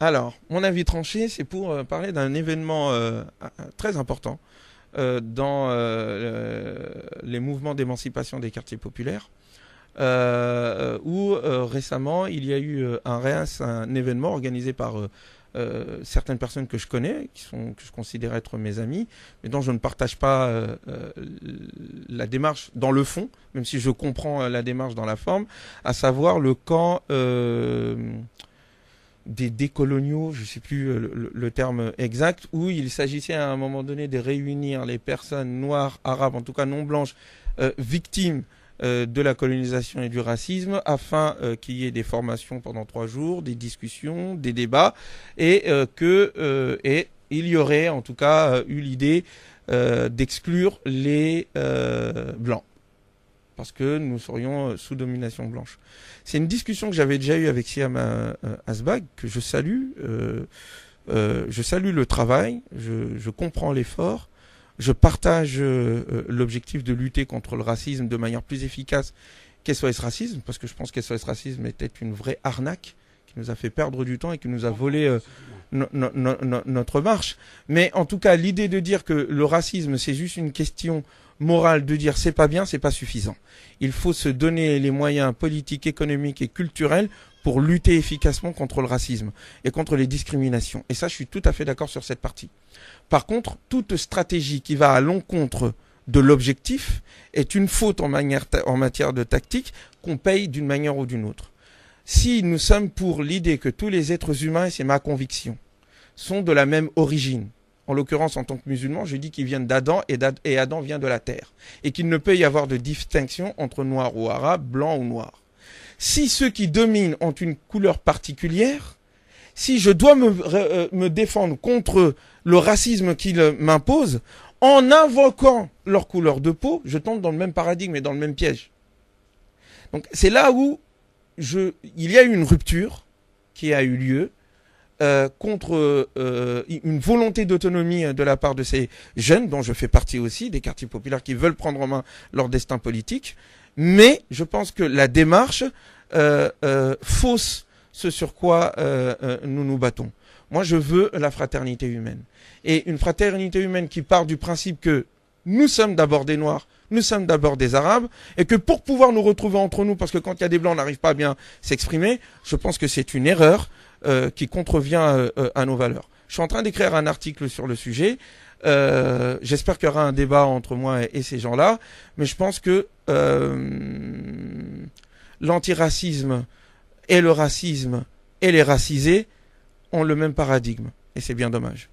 Alors, mon avis tranché, c'est pour parler d'un événement très important dans les mouvements d'émancipation des quartiers populaires, où récemment, il y a eu un événement organisé par certaines personnes que je connais, que je considère être mes amis, mais dont je ne partage pas la démarche dans le fond, même si je comprends la démarche dans la forme, à savoir le camp des décoloniaux, je ne sais plus le terme exact, où il s'agissait à un moment donné de réunir les personnes noires, arabes, en tout cas non blanches, victimes de la colonisation et du racisme, afin qu'il y ait des formations pendant 3 jours, des discussions, des débats, et il y aurait en tout cas eu l'idée d'exclure les blancs, parce que nous serions sous domination blanche. C'est une discussion que j'avais déjà eue avec Siam Asbag, que je salue. Je salue le travail, je comprends l'effort, je partage l'objectif de lutter contre le racisme de manière plus efficace qu'SOS Racisme, parce que je pense qu'SOS Racisme était une vraie arnaque qui nous a fait perdre du temps et qui nous a volé notre marche. Mais en tout cas, l'idée de dire que le racisme, c'est juste une question morale, de dire c'est pas bien, c'est pas suffisant. Il faut se donner les moyens politiques, économiques et culturels pour lutter efficacement contre le racisme et contre les discriminations. Et ça, je suis tout à fait d'accord sur cette partie. Par contre, toute stratégie qui va à l'encontre de l'objectif est une faute en matière de tactique qu'on paye d'une manière ou d'une autre. Si nous sommes pour l'idée que tous les êtres humains, et c'est ma conviction, sont de la même origine, en l'occurrence en tant que musulman, je dis qu'ils viennent d'Adam et Adam vient de la terre, et qu'il ne peut y avoir de distinction entre noir ou arabe, blanc ou noir. Si ceux qui dominent ont une couleur particulière, si je dois me défendre contre le racisme qu'ils m'imposent, en invoquant leur couleur de peau, je tombe dans le même paradigme et dans le même piège. Donc c'est là où il y a eu une rupture qui a eu lieu contre une volonté d'autonomie de la part de ces jeunes, dont je fais partie aussi, des quartiers populaires qui veulent prendre en main leur destin politique. Mais je pense que la démarche fausse ce sur quoi nous nous battons. Moi, je veux la fraternité humaine. Et une fraternité humaine qui part du principe que nous sommes d'abord des Noirs, nous sommes d'abord des Arabes, et que pour pouvoir nous retrouver entre nous, parce que quand il y a des Blancs, on n'arrive pas à bien s'exprimer, je pense que c'est une erreur qui contrevient à nos valeurs. Je suis en train d'écrire un article sur le sujet. J'espère qu'il y aura un débat entre moi et ces gens-là, mais je pense que l'antiracisme et le racisme et les racisés ont le même paradigme, et c'est bien dommage.